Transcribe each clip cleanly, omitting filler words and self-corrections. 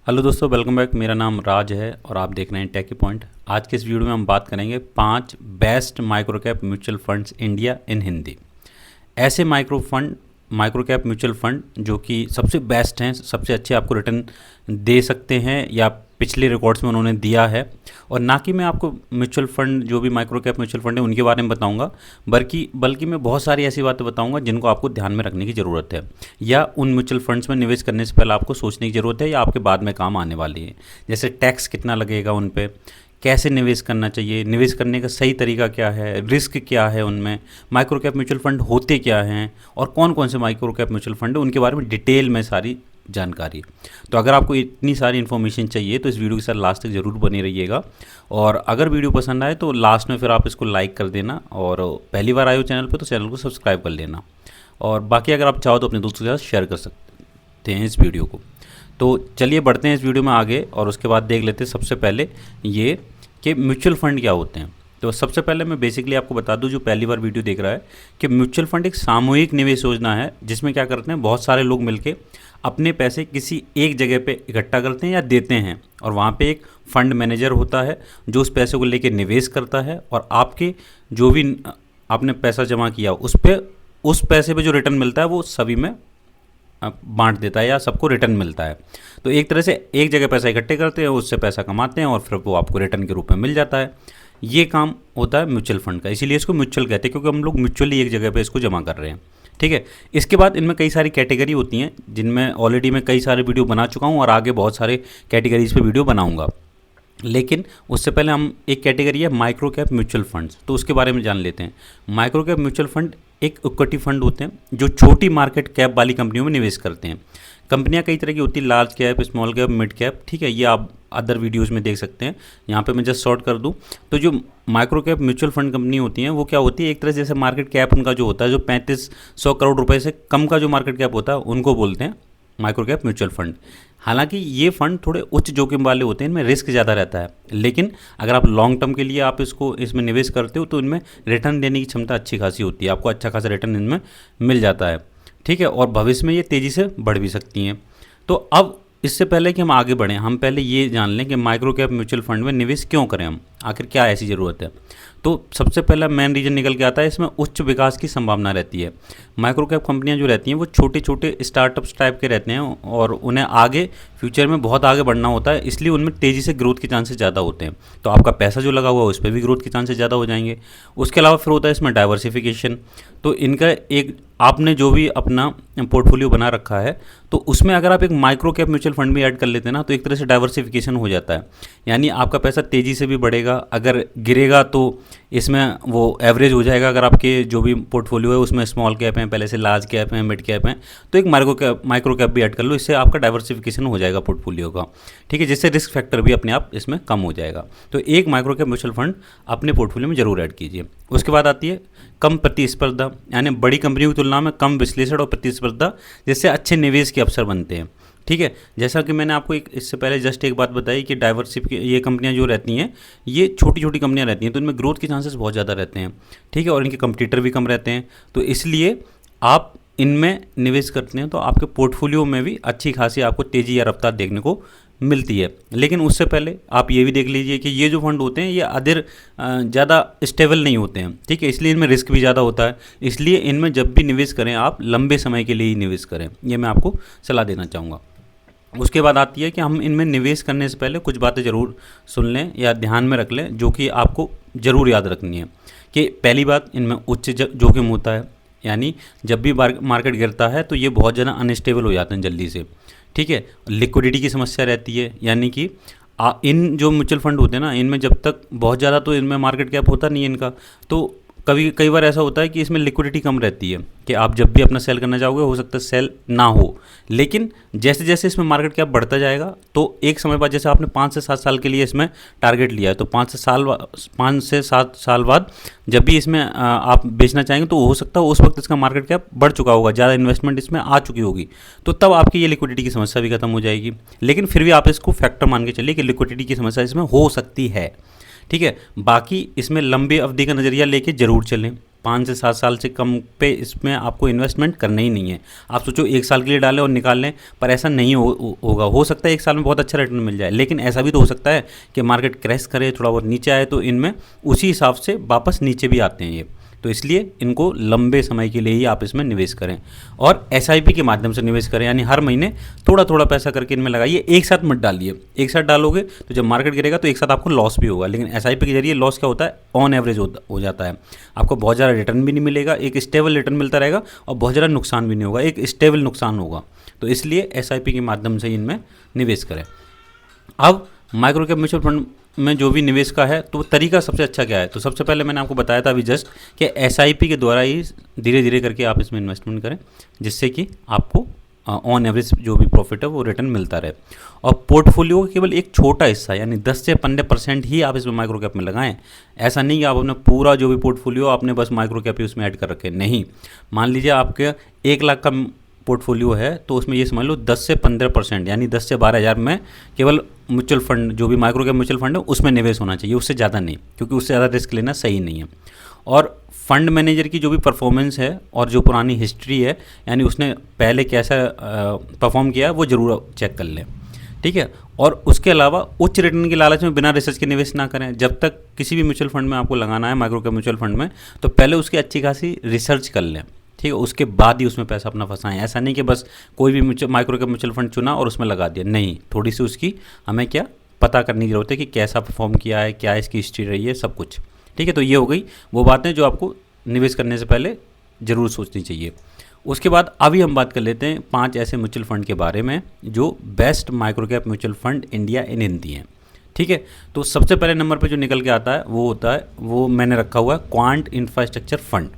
Hello दोस्तों, welcome back. मेरा नाम राज है और आप देख रहे हैं टेकी पॉइंट। आज के इस वीडियो में हम बात करेंगे 5 best micro cap mutual funds India in Hindi. ऐसे माइक्रो कैप म्यूचुअल फंड जो कि सबसे बेस्ट हैं, सबसे अच्छे आपको रिटर्न दे सकते हैं या पिछले रिकॉर्ड्स में उन्होंने दिया है। और ना कि मैं आपको म्यूचुअल फंड जो भी माइक्रो कैप म्यूचुअल फंड है उनके बारे में बताऊंगा, बल्कि मैं बहुत सारी ऐसी बातें बताऊंगा जिनको आपको ध्यान में रखने की ज़रूरत है, या उन म्यूचुअल फंड्स में निवेश करने से पहले आपको सोचने की ज़रूरत है, या आपके बाद में काम आने वाली है। जैसे टैक्स कितना लगेगा उन पे, कैसे निवेश करना चाहिए, निवेश करने का सही तरीका क्या है, रिस्क क्या है उनमें, माइक्रो कैप म्यूचुअल फंड होते क्या हैं और कौन कौन से माइक्रो कैप म्यूचुअल फंड है उनके बारे में डिटेल में सारी जानकारी। तो अगर आपको इतनी सारी इन्फॉर्मेशन चाहिए तो इस वीडियो के साथ लास्ट तक ज़रूर बने रहिएगा। और अगर वीडियो पसंद आए तो लास्ट में फिर आप इसको लाइक कर देना, और पहली बार आए हो चैनल पे तो चैनल को सब्सक्राइब कर लेना। और बाकी अगर आप चाहो तो अपने दोस्तों के साथ शेयर कर सकते हैं इस वीडियो को। तो चलिए बढ़ते हैं इस वीडियो में आगे, और उसके बाद देख लेते हैं सबसे पहले ये कि म्यूचुअल फंड क्या होते हैं। तो सबसे पहले मैं बेसिकली आपको बता दूं, जो पहली बार वीडियो देख रहा है, कि म्यूचुअल फंड एक सामूहिक निवेश योजना है जिसमें क्या करते हैं, बहुत सारे लोग मिलके अपने पैसे किसी एक जगह पे इकट्ठा करते हैं या देते हैं, और वहाँ पे एक फंड मैनेजर होता है जो उस पैसे को लेके निवेश करता है, और आपके जो भी आपने पैसा जमा किया उस पैसे पे जो रिटर्न मिलता है वो सभी में बांट देता है या सबको रिटर्न मिलता है। तो एक तरह से एक जगह पैसा इकट्ठे करते हैं, उससे पैसा कमाते हैं और फिर वो आपको रिटर्न के रूप में मिल जाता है। ये काम होता है म्यूचुअल फंड का, इसीलिए इसको म्यूचुअल कहते हैं, क्योंकि हम लोग म्यूचुअली एक जगह पे इसको जमा कर रहे हैं। ठीक है। इसके बाद इनमें कई सारी कैटेगरी होती हैं जिनमें ऑलरेडी मैं कई सारे वीडियो बना चुका हूँ और आगे बहुत सारे कैटेगरीज पे वीडियो बनाऊँगा। लेकिन उससे पहले हम एक कैटेगरी है माइक्रो कैप म्यूचुअल फंड्स, तो उसके बारे में जान लेते हैं। माइक्रो कैप म्यूचुअल फंड एक इक्विटी फंड होते हैं जो छोटी मार्केट कैप वाली कंपनियों में निवेश करते हैं। कंपनियां कई तरह की होती है, large cap, small cap, mid cap. ठीक है, ये आप अदर वीडियोस में देख सकते हैं। यहाँ पे मैं जस्ट शॉर्ट कर दूँ तो जो micro cap mutual fund company होती हैं वो क्या होती है, एक तरह से जैसे मार्केट कैप उनका जो होता है, जो 3500 करोड़ रुपए से कम का जो मार्केट कैप होता है उनको बोलते हैं माइक्रो कैप म्यूचुअल फंड। हालांकि ये फंड थोड़े उच्च जोखिम वाले होते हैं, इनमें रिस्क ज़्यादा रहता है, लेकिन अगर आप लॉन्ग टर्म के लिए आप इसमें निवेश करते हो तो इनमें रिटर्न देने की क्षमता अच्छी खासी होती है, आपको अच्छा खासा रिटर्न इनमें मिल जाता है। ठीक है, और भविष्य में ये तेज़ी से बढ़ भी सकती हैं। तो अब इससे पहले कि हम आगे बढ़ें, हम पहले ये जान लें कि माइक्रो कैप म्यूचुअल फंड में निवेश क्यों करें हम, आखिर क्या ऐसी ज़रूरत है। तो सबसे पहला मेन रीज़न निकल के आता है, इसमें उच्च विकास की संभावना रहती है। माइक्रो कैप कंपनियां जो रहती हैं वो छोटे छोटे स्टार्टअप्स टाइप के रहते हैं और उन्हें आगे फ्यूचर में बहुत आगे बढ़ना होता है, इसलिए उनमें तेज़ी से ग्रोथ के चांसेस ज़्यादा होते हैं। तो आपका पैसा जो लगा हुआ है उस पर भी ग्रोथ के चांसेस ज़्यादा हो जाएंगे। उसके अलावा फिर होता है इसमें डाइवर्सिफिकेशन। तो इनका एक आपने जो भी अपना पोर्टफोलियो बना रखा है तो उसमें अगर आप एक माइक्रो कैप म्यूचुअल फंड भी ऐड कर लेते हैं ना, तो एक तरह से डाइवर्सिफिकेशन हो जाता है, यानी आपका पैसा तेज़ी से भी बढ़ेगा। अगर गिरेगा तो इसमें वो एवरेज हो जाएगा। अगर आपके जो भी पोर्टफोलियो है उसमें स्मॉल कैप हैं, पहले से लार्ज कैप हैं, मिड कैप हैं, तो एक माइक्रो कैप भी ऐड कर लो, इससे आपका डाइवर्सिफिकेशन हो जाएगा पोर्टफोलियो का। ठीक है, जिससे रिस्क फैक्टर भी अपने आप इसमें कम हो जाएगा। तो एक माइक्रो कैप म्यूचुअल फंड अपने पोर्टफोलियो में जरूर ऐड कीजिए। उसके बाद आती है कम प्रतिस्पर्धा, यानी बड़ी कंपनियों की तुलना में कम विश्लेषण और प्रतिस्पर्धा, जिससे अच्छे निवेश के अवसर बनते हैं। ठीक है, जैसा कि मैंने आपको इससे पहले जस्ट एक बात बताई कि ये कंपनियां जो रहती हैं ये छोटी छोटी कंपनियां रहती हैं, तो इनमें ग्रोथ के चांसेस बहुत ज़्यादा रहते हैं। ठीक है, और इनके कंपटीटर भी कम रहते हैं, तो इसलिए आप इनमें निवेश करते हैं तो आपके पोर्टफोलियो में भी अच्छी खासी आपको तेज़ी या रफ्तार देखने को मिलती है। लेकिन उससे पहले आप ये भी देख लीजिए कि ये जो फंड होते हैं ये अदर ज़्यादा स्टेबल नहीं होते हैं। ठीक है, इसलिए इनमें रिस्क भी ज़्यादा होता है, इसलिए इनमें जब भी निवेश करें आप लंबे समय के लिए ही निवेश करें, ये मैं आपको सलाह देना चाहूँगा। उसके बाद आती है कि हम इनमें निवेश करने से पहले कुछ बातें ज़रूर सुन लें या ध्यान में रख लें, जो कि आपको ज़रूर याद रखनी है। कि पहली बात, इनमें उच्च जोखिम होता है, यानी जब भी मार्केट गिरता है तो ये बहुत ज़्यादा अनस्टेबल हो जाते हैं जल्दी से। ठीक है, लिक्विडिटी की समस्या रहती है, यानी कि इन जो म्यूचुअल फंड होते हैं ना, इनमें जब तक बहुत ज़्यादा तो इनमें मार्केट कैप होता नहीं है इनका, तो कई बार ऐसा होता है कि इसमें लिक्विडिटी कम रहती है कि आप जब भी अपना सेल करना चाहोगे हो सकता है सेल ना हो। लेकिन जैसे जैसे इसमें मार्केट कैप बढ़ता जाएगा तो एक समय बाद, जैसे आपने 5 से 7 साल के लिए इसमें टारगेट लिया है, तो 5 से 7 साल बाद जब भी इसमें आप बेचना चाहेंगे तो हो सकता है उस वक्त इसका मार्केट कैप बढ़ चुका होगा, ज़्यादा इन्वेस्टमेंट इसमें आ चुकी होगी, तो तब आपकी ये लिक्विडिटी की समस्या भी खत्म हो जाएगी। लेकिन फिर भी आप इसको फैक्टर मान के चलिए कि लिक्विडिटी की समस्या इसमें हो सकती है। ठीक है। बाकी इसमें लंबी अवधि का नज़रिया लेके ज़रूर चलें, 5 से 7 साल से कम पे इसमें आपको इन्वेस्टमेंट करना ही नहीं है। आप सोचो 1 साल के लिए डालें और निकाल लें, पर ऐसा नहीं होगा। हो सकता है 1 साल में बहुत अच्छा रिटर्न मिल जाए, लेकिन ऐसा भी तो हो सकता है कि मार्केट क्रैश करे, थोड़ा बहुत नीचे आए, तो इनमें उसी हिसाब से वापस नीचे भी आते हैं ये। तो इसलिए इनको लंबे समय के लिए ही आप इसमें निवेश करें और एसआईपी के माध्यम से निवेश करें, यानी हर महीने थोड़ा थोड़ा पैसा करके इनमें लगाइए, एक साथ मत डालिए। एक साथ डालोगे तो जब मार्केट गिरेगा तो एक साथ आपको लॉस भी होगा, लेकिन एसआईपी के जरिए लॉस क्या होता है, ऑन एवरेज हो जाता है। आपको बहुत ज़्यादा रिटर्न भी नहीं मिलेगा, एक स्टेबल रिटर्न मिलता रहेगा और बहुत ज़्यादा नुकसान भी नहीं होगा, एक स्टेबल नुकसान होगा। तो इसलिए एसआईपी के माध्यम से इनमें निवेश करें। अब माइक्रो कैप म्यूचुअल फंड में जो भी निवेश का है, तो तरीका सबसे अच्छा क्या है, तो सबसे पहले मैंने आपको बताया था अभी जस्ट कि एसआईपी के द्वारा ही धीरे धीरे करके आप इसमें इन्वेस्टमेंट करें, जिससे कि आपको ऑन एवरेज जो भी प्रॉफिट है वो रिटर्न मिलता रहे। और पोर्टफोलियो का केवल एक छोटा हिस्सा, यानी 10 से 15% ही आप इसमें माइक्रो कैप में लगाएं। ऐसा नहीं कि आप अपने पूरा जो भी पोर्टफोलियो आपने बस माइक्रो कैप ही उसमें ऐड कर रखे, नहीं। मान लीजिए आपके 1 लाख का पोर्टफोलियो है, तो उसमें ये समझ लो 10 से 15%, यानी 10 से 12 हज़ार में केवल म्यूचुअल फंड, जो भी माइक्रो कैप म्यूचुअल फंड है उसमें निवेश होना चाहिए, उससे ज़्यादा नहीं, क्योंकि उससे ज़्यादा रिस्क लेना सही नहीं है। और फंड मैनेजर की जो भी परफॉर्मेंस है और जो पुरानी हिस्ट्री है, यानी उसने पहले कैसा परफॉर्म किया है, वो ज़रूर चेक कर लें, ठीक है। और उसके अलावा उच्च रिटर्न की लालच में बिना रिसर्च के निवेश ना करें। जब तक किसी भी म्यूचुअल फंड में आपको लगाना है, माइक्रो कैप म्यूचुअल फंड में, तो पहले उसकी अच्छी खासी रिसर्च कर लें, ठीक है। उसके बाद ही उसमें पैसा अपना फंसाएं। ऐसा नहीं कि बस कोई भी माइक्रो कैप म्यूचुअल फंड चुना और उसमें लगा दिया, नहीं। थोड़ी सी उसकी हमें क्या पता करने की जरूरत है कि कैसा परफॉर्म किया है, क्या इसकी हिस्ट्री रही है, सब कुछ, ठीक है। तो ये हो गई वो बातें जो आपको निवेश करने से पहले ज़रूर सोचनी चाहिए। उसके बाद अभी हम बात कर लेते हैं 5 ऐसे म्यूचुअल फंड के बारे में जो best micro cap mutual fund India in Hindi हैं, ठीक है। तो सबसे पहले नंबर पे जो निकल के आता है वो होता है, वो मैंने रखा हुआ है क्वांट इंफ्रास्ट्रक्चर फंड,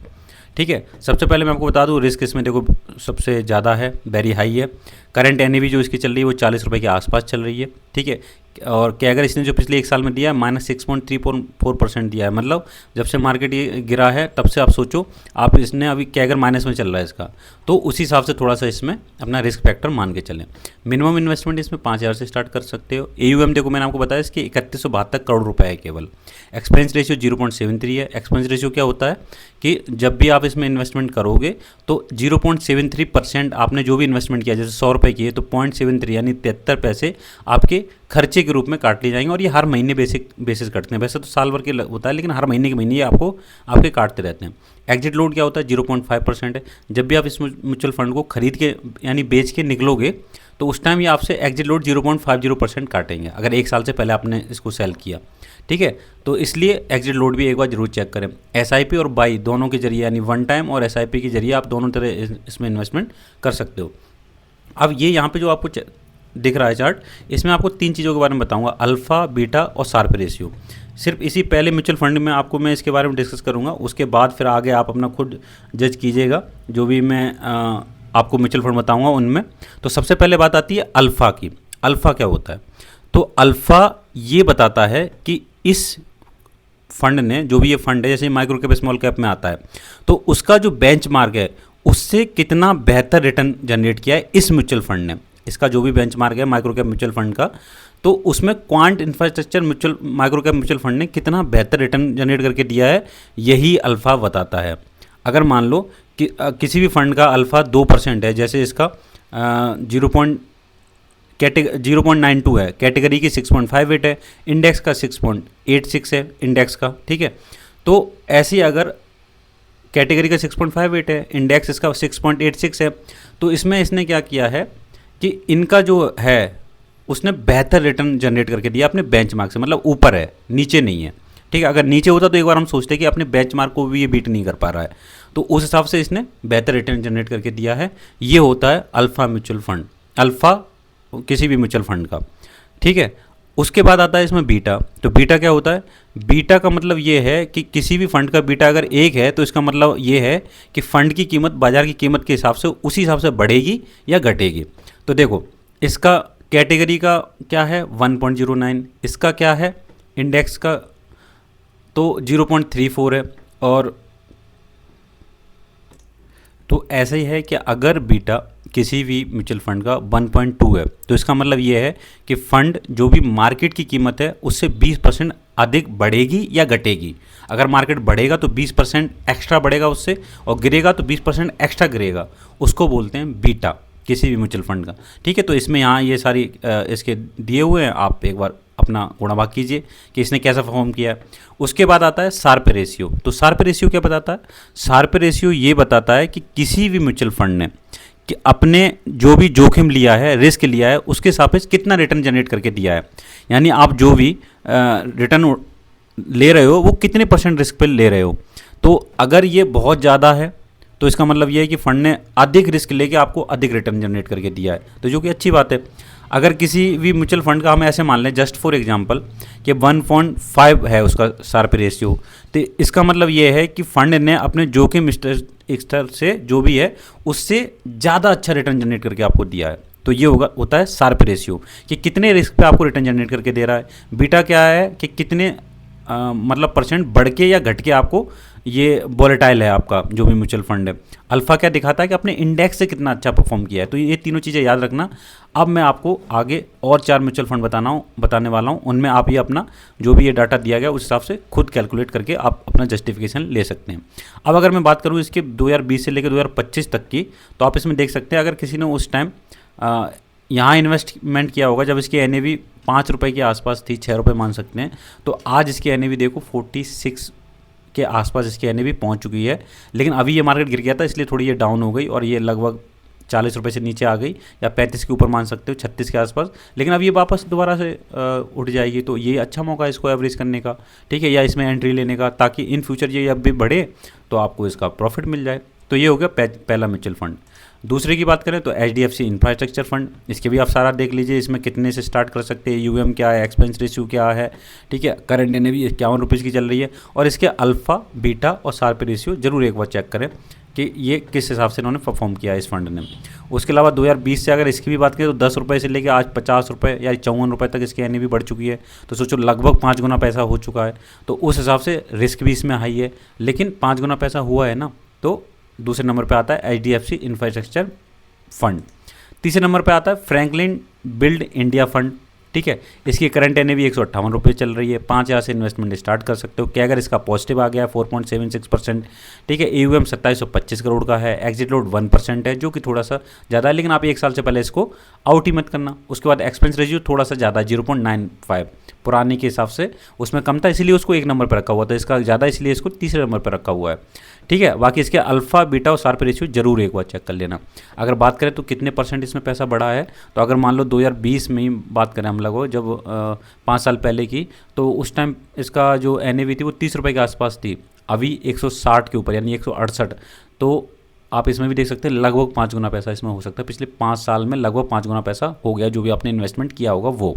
ठीक है। सबसे पहले मैं आपको बता दूं, रिस्क इसमें देखो सबसे ज़्यादा है, वेरी हाई है। करंट एनएवी जो इसकी चल रही है वो 40 रुपये के आसपास चल रही है, ठीक है। और क्या अगर इसने जो पिछले 1 साल में दिया है -6.34% दिया है, मतलब जब से मार्केट ये गिरा है तब से आप सोचो, आप इसने अभी क्या अगर माइनस में चल रहा है इसका, तो उसी हिसाब से थोड़ा सा इसमें अपना रिस्क फैक्टर मान के चलें। मिनिमम इन्वेस्टमेंट इसमें 5,000 से स्टार्ट कर सकते हो। AUM देखो मैंने आपको बताया इसकी 3172 करोड़ रुपए है केवल। एक्सपेंस रेशियो 0.73 है। एक्सपेंस रेशियो क्या होता है कि जब भी आप इसमें इन्वेस्टमेंट करोगे तो 0.73% आपने जो भी इन्वेस्टमेंट किया, जैसे 100 रुपये किए तो 0.73 यानी 73 पैसे आपके खर्चे के रूप में काट लिए जाएंगे। और ये हर महीने बेसिस कटते हैं। वैसे तो साल भर के होता है, लेकिन हर महीने के महीने ये आपको आपके काटते रहते हैं। एग्जिट लोड क्या होता है, 0.5% है। जब भी आप इस म्यूचुअल फंड को खरीद के यानी बेच के निकलोगे तो उस टाइम ये आपसे एग्जिट लोड 0.50% काटेंगे, अगर 1 साल से पहले आपने इसको सेल किया, ठीक है। तो इसलिए एग्जिट लोड भी एक बार जरूर चेक करें। एसआईपी और बाई दोनों के जरिए, यानी वन टाइम और एसआईपी के जरिए आप दोनों तरह इसमें इन्वेस्टमेंट कर सकते हो। अब ये यहाँ पे जो आपको दिख रहा है चार्ट, इसमें आपको 3 चीज़ों के बारे में बताऊंगा, अल्फ़ा, बीटा और शार्प रेशियो। सिर्फ इसी पहले म्यूचुअल फंड में आपको मैं इसके बारे में डिस्कस करूंगा, उसके बाद फिर आगे आप अपना खुद जज कीजिएगा जो भी मैं आपको म्यूचुअल फंड बताऊंगा उनमें। तो सबसे पहले बात आती है अल्फ़ा की। अल्फ़ा क्या होता है, तो अल्फ़ा ये बताता है कि इस फंड ने, जो भी ये फंड है, जैसे माइक्रो कैप स्मॉल कैप में आता है, तो उसका जो बेंचमार्क है उससे कितना बेहतर रिटर्न जनरेट किया है इस म्यूचुअल फंड ने। इसका जो भी बेंचमार्क है माइक्रो कैप म्यूचुअल फंड का, तो उसमें quant infrastructure micro cap mutual fund ने कितना बेहतर रिटर्न जनरेट करके दिया है, यही अल्फ़ा बताता है। अगर मान लो कि किसी भी फंड का अल्फ़ा 2% है, जैसे इसका 0.92 है, कैटेगरी की 6.58 है, इंडेक्स का 6.86 है इंडेक्स का, ठीक है। तो ऐसी अगर कैटेगरी का 6.58 है, इंडेक्स इसका 6.86 है, तो इसमें इसने क्या किया है कि इनका जो है उसने बेहतर रिटर्न जनरेट करके दिया अपने बेंचमार्क से, मतलब ऊपर है, नीचे नहीं है, ठीक है। अगर नीचे होता तो एक बार हम सोचते कि अपने बेंचमार्क को भी ये बीट नहीं कर पा रहा है, तो उस हिसाब से इसने बेहतर रिटर्न जनरेट करके दिया है। ये होता है अल्फ़ा म्यूचुअल फंड, अल्फ़ा किसी भी म्यूचुअल फंड का, ठीक है। उसके बाद आता है इसमें बीटा। तो बीटा क्या होता है, बीटा का मतलब ये है कि किसी भी फंड का बीटा अगर 1 है तो इसका मतलब ये है कि फंड की कीमत बाजार की कीमत के हिसाब से उसी हिसाब से बढ़ेगी या घटेगी। तो देखो इसका कैटेगरी का क्या है 1.09, इसका क्या है इंडेक्स का तो 0.34 है, और तो ऐसा ही है कि अगर बीटा किसी भी म्यूचुअल फंड का 1.2 है तो इसका मतलब ये है कि फंड जो भी मार्केट की कीमत है उससे 20% अधिक बढ़ेगी या घटेगी। अगर मार्केट बढ़ेगा तो 20% एक्स्ट्रा बढ़ेगा उससे, और गिरेगा तो 20% एक्स्ट्रा गिरेगा, उसको बोलते हैं बीटा किसी भी म्यूचुअल फंड का। ठीक है, तो इसमें यहाँ ये सारी इसके दिए हुए हैं, आप एक बार अपना गुणा भाग कीजिए कि इसने कैसा परफॉर्म किया है। उसके बाद आता है शार्प रेशियो। तो शार्प रेशियो क्या बताता है? शार्प रेशियो ये बताता है कि किसी भी म्यूचुअल फंड ने कि अपने जो भी जोखिम लिया है, रिस्क लिया है, उसके सापेक्ष कितना रिटर्न जनरेट करके दिया है। यानी आप जो भी रिटर्न ले रहे हो वो कितने % रिस्क पे ले रहे हो। तो अगर ये बहुत ज़्यादा है तो इसका मतलब ये है कि फंड ने अधिक रिस्क लेके आपको अधिक रिटर्न जनरेट करके दिया है, तो जो कि अच्छी बात है। अगर किसी भी म्यूचुअल फंड का हम ऐसे मान लें जस्ट फॉर एग्जांपल कि 1.5 है उसका शार्प रेशियो, तो इसका मतलब ये है कि फंड ने अपने जोखिम स्तर से जो भी है उससे ज़्यादा अच्छा रिटर्न जनरेट करके आपको दिया है। तो ये होता है शार्प रेशियो कि कितने रिस्क पे आपको रिटर्न जनरेट करके दे रहा है। बीटा क्या है कि कितने मतलब % बढ़ के या घट के आपको ये वॉलेटाइल है आपका जो भी म्यूचुअल फंड है। अल्फा क्या दिखाता है कि अपने इंडेक्स से कितना अच्छा परफॉर्म किया है। तो ये तीनों चीज़ें याद रखना। अब मैं आपको आगे और 4 म्यूचुअल फंड बताने वाला हूँ, उनमें आप ये अपना जो भी ये डाटा दिया गया उस हिसाब से खुद कैलकुलेट करके आप अपना जस्टिफिकेशन ले सकते हैं। अब अगर मैं बात करूँ इसके 2020 से लेकर 2025 तक की, तो आप इसमें देख सकते हैं अगर किसी ने उस टाइम यहाँ इन्वेस्टमेंट किया होगा जब इसकी NAV 5 रुपये के आसपास थी, 6 रुपये मान सकते हैं, तो आज इसकी NAV देखो 46 के आसपास इसकी NAV पहुंच चुकी है। लेकिन अभी ये मार्केट गिर गया था इसलिए थोड़ी ये डाउन हो गई और ये लगभग 40 रुपये से नीचे आ गई, या 35 के ऊपर मान सकते हो, 36 के आसपास। लेकिन अब ये वापस दोबारा से उठ जाएगी, तो ये अच्छा मौका है इसको एवरेज करने का, ठीक है, या इसमें एंट्री लेने का, ताकि इन फ्यूचर ये अब भी बढ़े तो आपको इसका प्रॉफिट मिल जाए। तो ये हो गया पहला म्यूचुअल फंड। दूसरे की बात करें तो HDFC इंफ्रास्ट्रक्चर फंड, इसके भी आप सारा देख लीजिए, इसमें कितने से स्टार्ट कर सकते हैं, UM क्या है, एक्सपेंस रेशियो क्या है, ठीक है, करंट NAV 51 रुपीज़ की चल रही है, और इसके अल्फ़ा, बीटा और शार्प रेशियो जरूर एक बार चेक करें कि ये किस हिसाब से इन्होंने परफॉर्म किया है इस फंड ने। उसके अलावा 2020 से अगर इसकी भी बात करें तो 10 रुपये से लेकर आज 50 रुपये या 54 रुपये तक इसकी NAV बढ़ चुकी है। तो सोचो लगभग 5 गुना पैसा हो चुका है। तो उस हिसाब से रिस्क भी इसमें हाई है, लेकिन 5 गुना पैसा हुआ है ना। तो दूसरे नंबर पे आता है HDFC इंफ्रास्ट्रक्चर फंड। तीसरे नंबर पे आता है फ्रैंकलिन बिल्ड इंडिया फंड, ठीक है, इसकी करंट NAV 158 रुपये चल रही है। 5,000 से इन्वेस्टमेंट स्टार्ट कर सकते हो कि अगर इसका पॉजिटिव आ गया 4.76%, ठीक है। AUM 2725 करोड़ का है। एग्जिट लोड 1% है, जो कि थोड़ा सा ज़्यादा है, लेकिन आप 1 साल से पहले इसको आउट ही मत करना। उसके बाद एक्सपेंस रेशियो थोड़ा सा ज़्यादा 0.95, पुराने के हिसाब से उसमें कम था, इसलिए उसको 1 नंबर पर रखा हुआ था, इसका ज़्यादा इसलिए इसको तीसरे नंबर पर रखा हुआ है, ठीक है। बाकी इसके अल्फा, बीटा और शार्प रेशियो जरूर एक बार चेक कर लेना। अगर बात करें तो कितने % इसमें पैसा बढ़ा है, तो अगर मान लो 2020 में ही बात करें हम लोग, जब 5 साल पहले की, तो उस टाइम इसका जो NAV थी वो 30 रुपये के आसपास थी। अभी 160 के ऊपर, यानी 168। तो आप इसमें भी देख सकते हैं लगभग 5 गुना पैसा इसमें हो सकता है। पिछले 5 साल में लगभग 5 गुना पैसा हो गया, जो भी आपने इन्वेस्टमेंट किया होगा वो,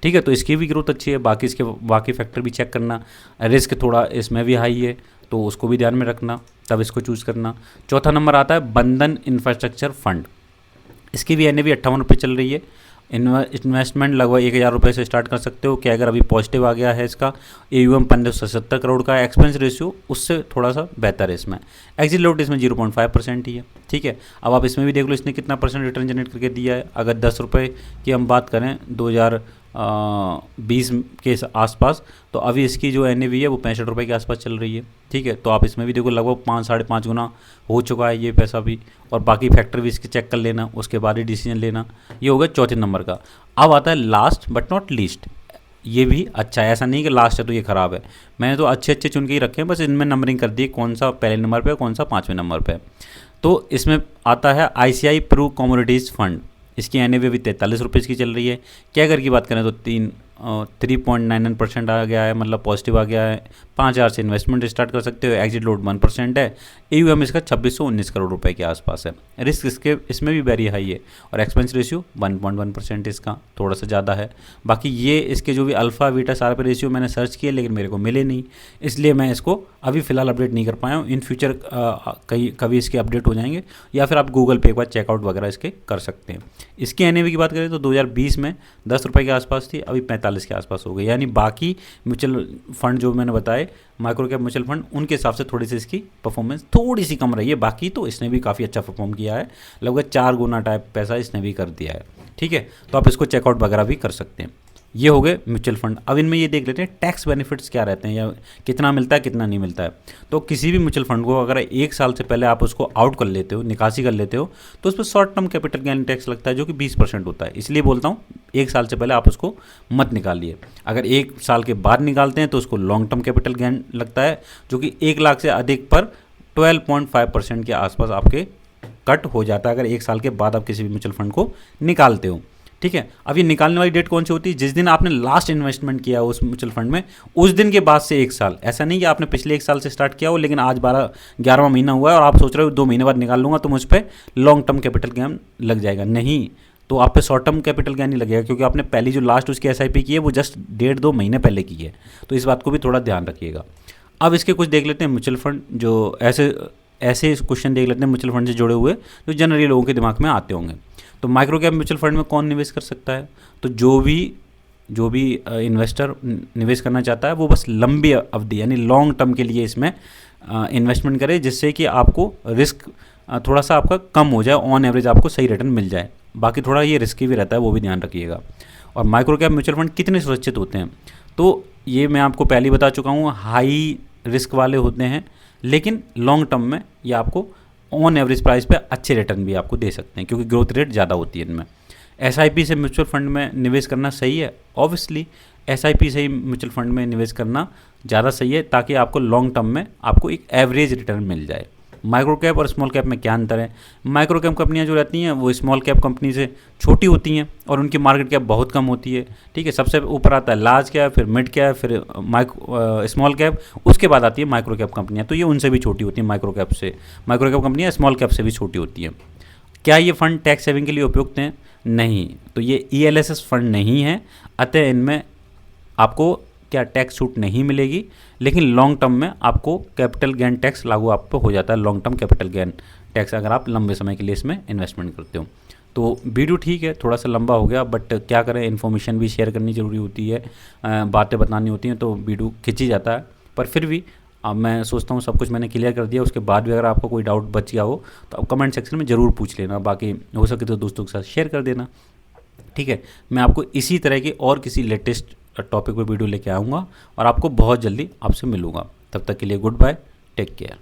ठीक है। तो इसकी भी ग्रोथ अच्छी है। बाकी इसके बाकी फैक्टर भी चेक करना। रिस्क थोड़ा इसमें भी हाई है, तो उसको भी ध्यान में रखना, तब इसको चूज़ करना। चौथा नंबर आता है बंधन इंफ्रास्ट्रक्चर फंड। इसकी भी NAV 58 रुपये चल रही है। इन्वेस्टमेंट लगभग 1,000 रुपये से स्टार्ट कर सकते हो कि अगर अभी पॉजिटिव आ गया है इसका। AUM 1570 करोड़ का है। एक्सपेंस रेशियो उससे थोड़ा सा बेहतर है इसमें। एग्जिट लोड इसमें 0.5% ही है, ठीक है। अब आप इसमें भी देख लो इसने कितना % रिटर्न जनरेट करके दिया है। अगर 10 रुपये की हम बात करें 2020 के आसपास, तो अभी इसकी जो NAV है वो 65 रुपये के आसपास चल रही है, ठीक है। तो आप इसमें भी देखो लगभग 5-5.5 गुना हो चुका है ये पैसा भी, और बाकी फैक्टर भी इसके चेक कर लेना, उसके बाद ही डिसीजन लेना। ये हो गया चौथे नंबर का। अब आता है लास्ट बट नॉट लीस्ट। ये भी अच्छा है, ऐसा नहीं कि लास्ट है तो ये ख़राब है। मैंने तो अच्छे चुन के ही रखे हैं, बस इनमें नंबरिंग कर दी कौन सा पहले नंबर पर है, कौन सा 5वें नंबर पर है। तो इसमें आता है ICI प्रू कमोडिटीज़ फंड। इसकी NAV अभी 43 रुपये की चल रही है। क्या अगर की बात करें तो 3.99% आ गया है, मतलब पॉजिटिव आ गया है। 5,000 से इन्वेस्टमेंट स्टार्ट कर सकते हो। एग्जिट लोड 1% है। AUM इसका 2619 करोड़ रुपए के आसपास है। रिस्क इसमें भी वेरी हाई है, और एक्सपेंस रेशियो 1.1% इसका थोड़ा सा ज़्यादा है। बाकी ये इसके जो भी अल्फ़ा, बीटा, शार्प रेशियो मैंने सर्च किए, लेकिन मेरे को मिले नहीं, इसलिए मैं इसको अभी फ़िलहाल अपडेट नहीं कर पाया हूँ। इन फ्यूचर कभी इसके अपडेट हो जाएंगे, या फिर आप गूगल पे एक बार चेकआउट वगैरह इसके कर सकते हैं। इसकी NAV की बात करें तो 2020 में 10 रुपये के आसपास थी, अभी 45 के आसपास हो गई। यानी बाकी म्यूचुअल फंड जो मैंने बताए, माइक्रो कैप म्यूचुअल फंड, उनके हिसाब से थोड़ी सी इसकी परफॉर्मेंस थोड़ी सी कम रही है। बाकी तो इसने भी काफ़ी अच्छा परफॉर्म किया है, लगभग 4 गुना टाइप पैसा इसने भी कर दिया है, ठीक है। तो आप इसको चेकआउट वगैरह भी कर सकते हैं। ये हो गए म्यूचुअल फंड। अब इनमें ये देख लेते हैं टैक्स बेनिफिट्स क्या रहते हैं या कितना मिलता है कितना नहीं मिलता है। तो किसी भी म्यूचुअल फंड को अगर 1 साल से पहले आप उसको आउट कर लेते हो, निकासी कर लेते हो, तो उस पर short term capital gain tax लगता है जो कि 20% होता है। इसलिए बोलता हूँ 1 साल से पहले आप उसको मत निकालिए। अगर 1 साल के बाद निकालते हैं तो उसको लॉन्ग टर्म कैपिटल गेन लगता है जो कि 1 लाख से अधिक पर 12.5% के आसपास आपके कट हो जाता है अगर 1 साल के बाद आप किसी भी म्यूचुअल फंड को निकालते हो। ठीक है, अब ये निकालने वाली डेट कौन सी होती है? जिस दिन आपने लास्ट इन्वेस्टमेंट किया उस म्यूचुअल फंड में, उस दिन के बाद से 1 साल। ऐसा नहीं कि आपने पिछले 1 साल से स्टार्ट किया हो लेकिन आज 11वां महीना हुआ है और आप सोच रहे हो 2 महीने बाद निकाल लूंगा तो मुझ पर लॉन्ग टर्म कैपिटल गेन लग जाएगा। नहीं, तो आप पे शॉर्ट टर्म कैपिटल गेन नहीं लगेगा क्योंकि आपने पहली जो लास्ट उसकी SIP की है वो जस्ट 1.5-2 महीने पहले की है। तो इस बात को भी थोड़ा ध्यान रखिएगा। अब इसके कुछ देख लेते हैं म्यूचुअल फंड, जो ऐसे क्वेश्चन देख लेते हैं म्यूचुअल फंड से जुड़े हुए जो जनरली लोगों के दिमाग में आते होंगे। तो माइक्रो कैप म्यूचुअल फंड में कौन निवेश कर सकता है? तो जो भी इन्वेस्टर निवेश करना चाहता है वो बस लंबी अवधि यानी लॉन्ग टर्म के लिए इसमें इन्वेस्टमेंट करे, जिससे कि आपको रिस्क थोड़ा सा आपका कम हो जाए, ऑन एवरेज आपको सही रिटर्न मिल जाए। बाकी थोड़ा ये रिस्की भी रहता है, वो भी ध्यान रखिएगा। और माइक्रो कैप म्यूचुअल फंड कितने सुरक्षित होते हैं? तो ये मैं आपको पहले ही बता चुका हूँ, हाई रिस्क वाले होते हैं, लेकिन लॉन्ग टर्म में ये आपको ऑन एवरेज प्राइस पे अच्छे रिटर्न भी आपको दे सकते हैं क्योंकि ग्रोथ रेट ज़्यादा होती है इनमें। SIP से म्यूचुअल फंड में निवेश करना सही है, ऑब्वियसली SIP से ही म्यूचुअल फंड में निवेश करना ज़्यादा सही है ताकि आपको लॉन्ग टर्म में आपको एक एवरेज रिटर्न मिल जाए। माइक्रो कैप और स्मॉल कैप में क्या अंतर है? माइक्रो कैप कंपनियां जो रहती हैं वो स्मॉल कैप कंपनी से छोटी होती हैं और उनकी मार्केट कैप बहुत कम होती है। ठीक है, सबसे ऊपर आता है लार्ज कैप, फिर मिड कैप, फिर स्मॉल कैप, उसके बाद आती है माइक्रो कैप कंपनियां। तो ये उनसे भी छोटी होती हैं, माइक्रो कैप कंपनियां स्मॉल कैप से भी छोटी होती हैं। क्या ये फंड टैक्स सेविंग के लिए उपयुक्त हैं? नहीं, तो ये ELSS फंड नहीं है, अतः इनमें आपको क्या टैक्स छूट नहीं मिलेगी, लेकिन लॉन्ग टर्म में आपको कैपिटल गेन टैक्स लागू आप पे हो जाता है, long term capital gain tax, अगर आप लंबे समय के लिए इसमें इन्वेस्टमेंट करते हो। तो वीडियो ठीक है, थोड़ा सा लंबा हो गया, बट क्या करें, इन्फॉर्मेशन भी शेयर करनी ज़रूरी होती है, बातें बतानी होती हैं, तो वीडियो खिंची जाता है। पर फिर भी अब मैं सोचता हूँ सब कुछ मैंने क्लियर कर दिया। उसके बाद भी अगर आपको कोई डाउट बच गया हो तो आप कमेंट सेक्शन में ज़रूर पूछ लेना, बाकी हो सके तो दोस्तों के साथ शेयर कर देना। ठीक है, मैं आपको इसी तरह के और किसी लेटेस्ट टॉपिक पे वीडियो लेके आऊँगा और आपको बहुत जल्दी आपसे मिलूँगा। तब तक के लिए गुड बाय, टेक केयर।